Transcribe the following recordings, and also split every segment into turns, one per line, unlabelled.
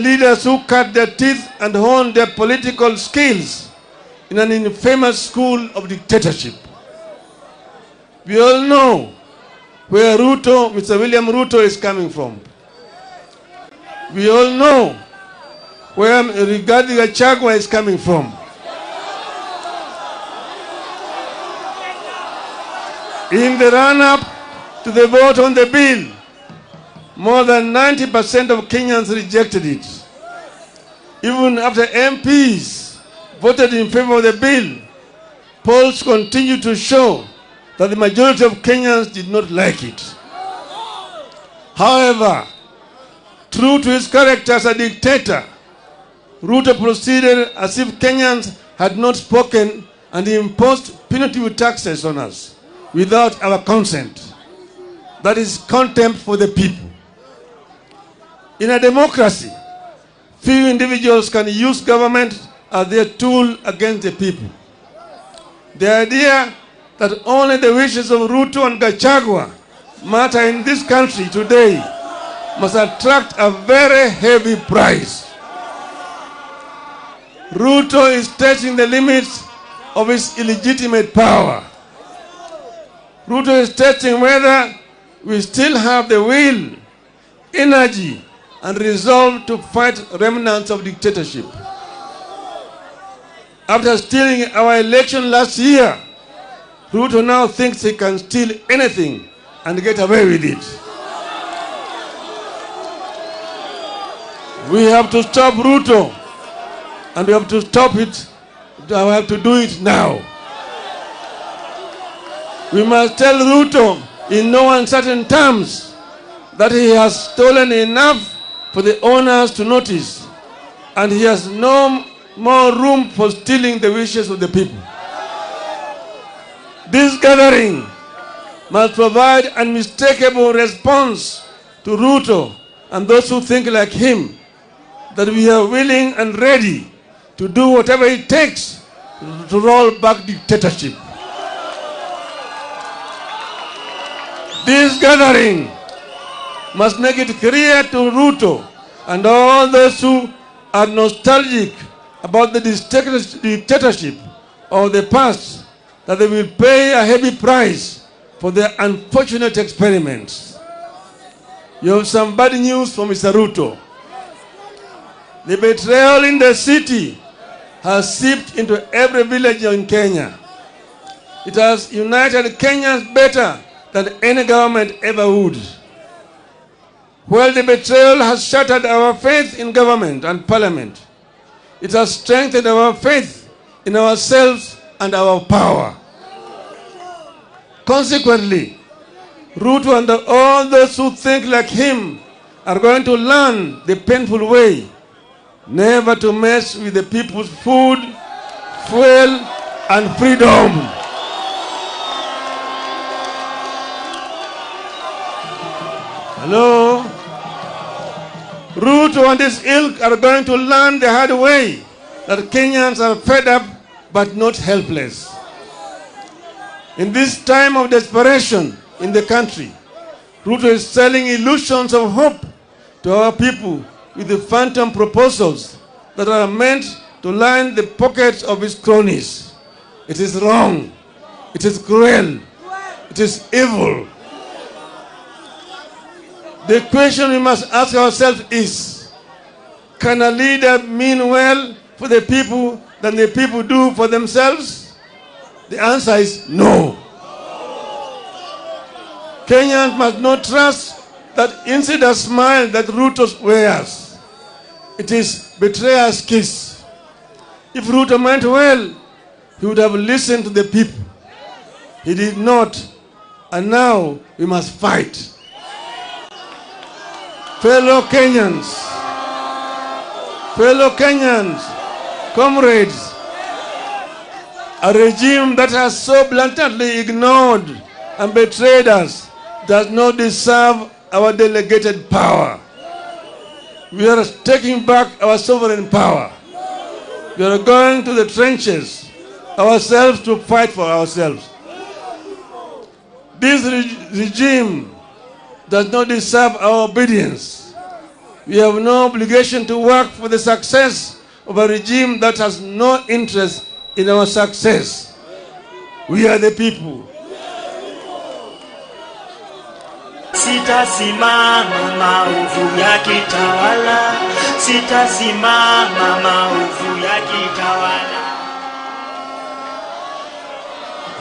leaders who cut their teeth and honed their political skills in an infamous school of dictatorship. We all know where Mr. William Ruto is coming from. We all know where Rigathi Gachagua is coming from. In the run-up to the vote on the bill, more than 90% of Kenyans rejected it. Even after MPs voted in favor of the bill, polls continue to show that the majority of Kenyans did not like it. However, true to his character as a dictator, Ruto proceeded as if Kenyans had not spoken and he imposed punitive taxes on us without our consent. That is contempt for the people. In a democracy, few individuals can use government as their tool against the people. The idea that only the wishes of Ruto and Gachagua matter in this country today must attract a very heavy price. Ruto is testing the limits of his illegitimate power. Ruto is testing whether we still have the will, energy, and resolve to fight remnants of dictatorship. After stealing our election last year, Ruto now thinks he can steal anything and get away with it. We have to stop Ruto, and we have to stop it. We have to do it now. We must tell Ruto in no uncertain terms that he has stolen enough for the owners to notice, and he has no more room for stealing the wishes of the people. This gathering must provide an unmistakable response to Ruto and those who think like him, that we are willing and ready to do whatever it takes to roll back dictatorship. This gathering must make it clear to Ruto and all those who are nostalgic about the dictatorship of the past that they will pay a heavy price for their unfortunate experiments. You have some bad news from Mr. Ruto. The betrayal in the city has seeped into every village in Kenya. It has united Kenyans better than any government ever would. While the betrayal has shattered our faith in government and parliament, it has strengthened our faith in ourselves and our power. Consequently, Ruto and all those who think like him are going to learn the painful way never to mess with the people's food, fuel, and freedom. Hello? Ruto and his ilk are going to learn the hard way that Kenyans are fed up but not helpless. In this time of desperation in the country, Ruto is selling illusions of hope to our people with the phantom proposals that are meant to line the pockets of his cronies. It is wrong. It is cruel. It is evil. The question we must ask ourselves is, can a leader mean well for the people than the people do for themselves? The answer is no. Kenyans must not trust that insider smile that Ruto wears. It is betrayer's kiss. If Ruto meant well, he would have listened to the people. He did not, and now we must fight. Fellow Kenyans, comrades, a regime that has so blatantly ignored and betrayed us does not deserve our delegated power. We are taking back our sovereign power. We are going to the trenches ourselves to fight for ourselves. This regime does not deserve our obedience. We have no obligation to work for the success of a regime that has no interest in our success. We are the people.
Sitasimama maovu ya kitawala, sitasimama maovu ya kitawala.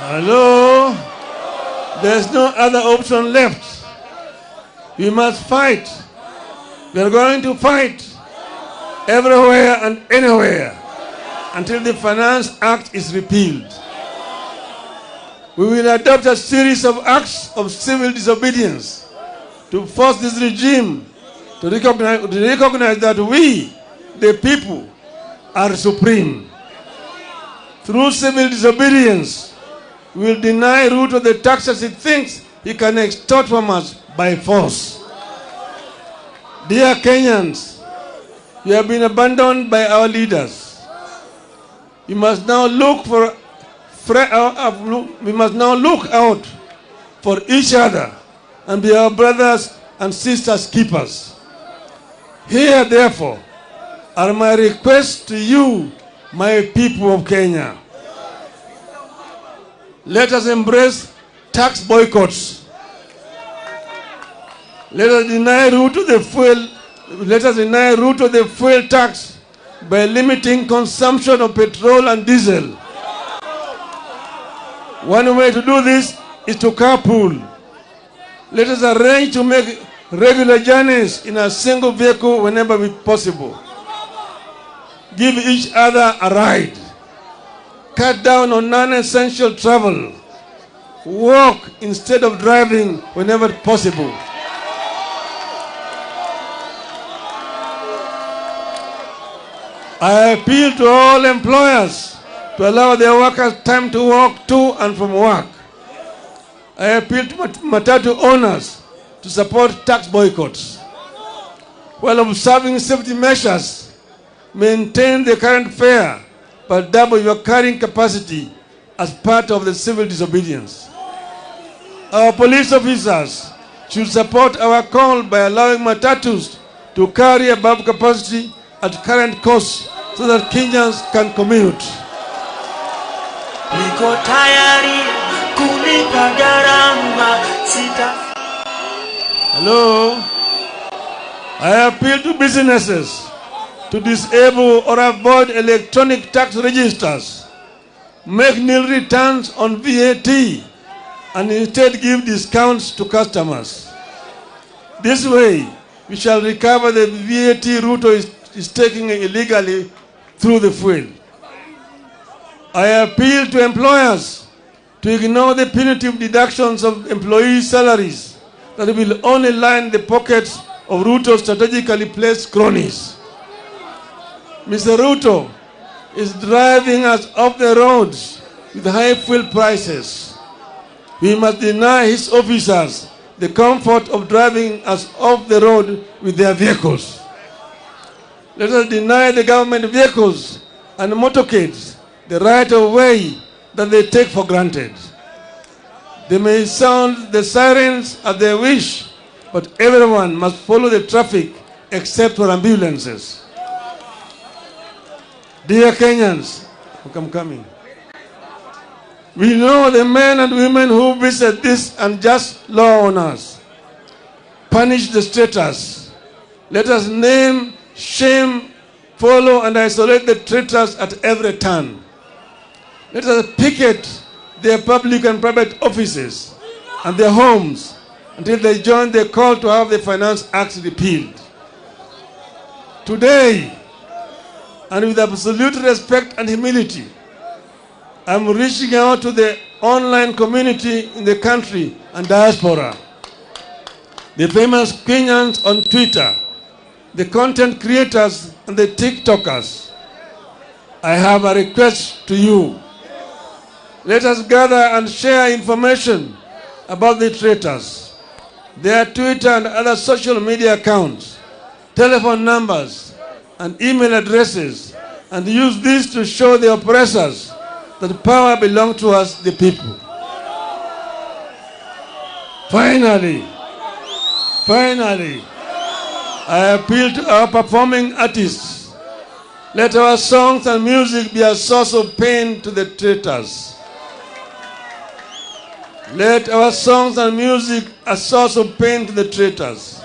Hello? There's no other option left. We must fight. We are going to fight everywhere and anywhere until the Finance Act is repealed. We will adopt a series of acts of civil disobedience to force this regime to recognize that we, the people, are supreme. Through civil disobedience, we will deny Ruto the taxes he thinks he can extort from us by force. Dear Kenyans, we have been abandoned by our leaders. We must now look out for each other and be our brothers and sisters keepers. Here, therefore, are my requests to you, my people of Kenya. Let us embrace tax boycotts. Let us deny Ruto the fuel tax by limiting consumption of petrol and diesel. One way to do this is to carpool. Let us arrange to make regular journeys in a single vehicle whenever possible. Give each other a ride. Cut down on non-essential travel. Walk instead of driving whenever possible. I appeal to all employers to allow their workers time to walk to and from work. I appeal to matatu owners to support tax boycotts. While observing safety measures, maintain the current fare but double your carrying capacity as part of the civil disobedience. Our police officers should support our call by allowing matatus to carry above capacity at current costs so that Kenyans can commute.
Niko tayari kulipa gharama sita.
Hello? I appeal to businesses to disable or avoid electronic tax registers, make nil returns on VAT, and instead give discounts to customers. This way, we shall recover the VAT Ruto is taking illegally through the fuel. I appeal to employers to ignore the punitive deductions of employee salaries that will only line the pockets of Ruto's strategically placed cronies. Mr. Ruto is driving us off the roads with high fuel prices. We must deny his officers the comfort of driving us off the road with their vehicles. Let us deny the government vehicles and motorcades the right of way that they take for granted. They may sound the sirens as they wish, but everyone must follow the traffic except for ambulances. Dear Kenyans, I'm coming. We know the men and women who visit this unjust law on us. Punish the traitors. Let us name, shame, follow, and isolate the traitors at every turn. Let us picket their public and private offices and their homes until they join the call to have the Finance Act repealed. Today, and with absolute respect and humility, I'm reaching out to the online community in the country and diaspora, the famous Kenyans on Twitter, the content creators and the TikTokers. I have a request to you. Let us gather and share information about the traitors, their Twitter and other social media accounts, telephone numbers, and email addresses, and use this to show the oppressors that power belongs to us, the people. Finally, I appeal to our performing artists. Let our songs and music be a source of pain to the traitors. Let our songs and music a source of pain to the traitors.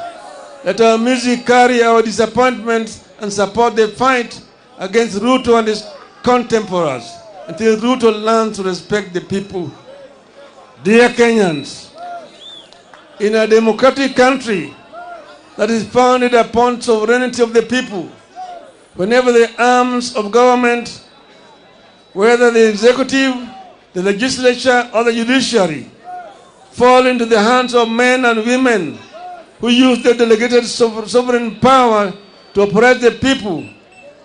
Let our music carry our disappointments and support the fight against Ruto and his contemporaries until Ruto learns to respect the people. Dear Kenyans, in a democratic country that is founded upon sovereignty of the people, whenever the arms of government, whether the executive, the legislature, or the judiciary, fall into the hands of men and women who use their delegated sovereign power to oppress the people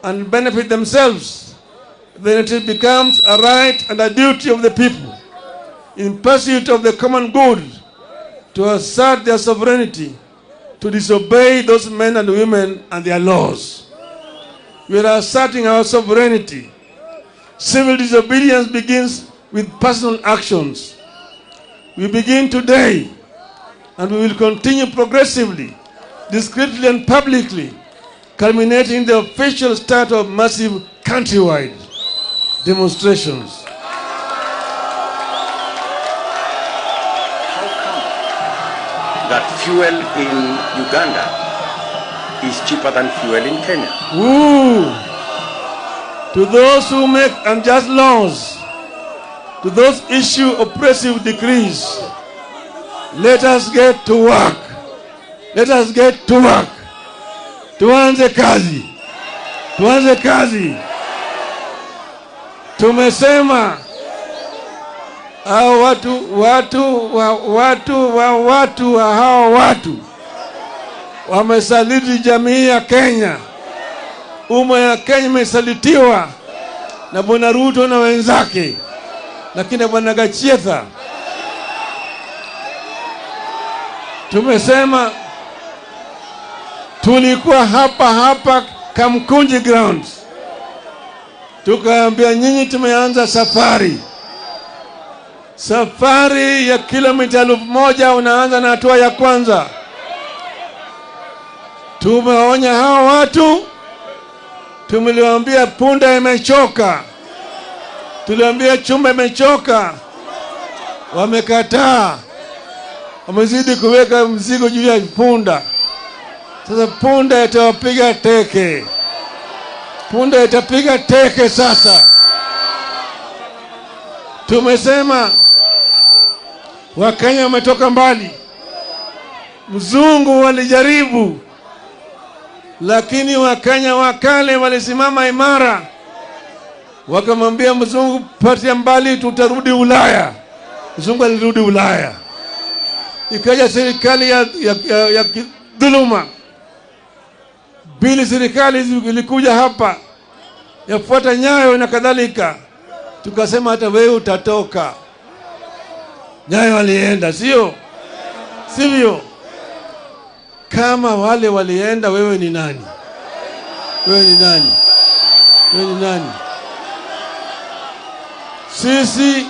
and benefit themselves, then it becomes a right and a duty of the people, in pursuit of the common good, to assert their sovereignty, to disobey those men and women and their laws. We are asserting our sovereignty. Civil disobedience begins with personal actions. We begin today, and we will continue progressively, discreetly and publicly, culminating the official start of massive countrywide demonstrations.
That fuel in Uganda is cheaper than fuel in Kenya.
Ooh. To those who make unjust laws, to those issue oppressive decrees, let us get to work. Let us get to work. Tuanze kazi. Tuanze kazi. Tumesema hao watu wamesaliti jamii ya Kenya. Umma ya Kenya imesalitiwa na Bwana Ruto na wenzake, lakini Bwana Gachagua. Tumesema tulikuwa hapa Kamkunji grounds, tukaambia nyinyi tumeanza safari ya kilomita 1000. Unaanza na hatua ya kwanza. Tumeonya hao watu, tumeliwaambia punda imechoka, tuliwaambia chumba imechoka, wamekataa, wamezidi kuweka mzigo juu ya punda. Sasa punda itawapiga teke, punda itapiga teke. Sasa tumesema Wakenya wametoka mbali. Mzungu walijaribu, lakini Wakenya wakale walisimama imara, wakamwambia mzungu, patia mbali, tutarudi Ulaya. Mzungu alirudi Ulaya. Ikaja serikali ya dhuluma. Bili serikali ilikuja hapa yafuata Nyayo na kadhalika. Tukasema hata wewe utatoka. Nyayo walienda, sivyo? Kama wale walienda, wewe ni nani? Wewe ni nani? Sisi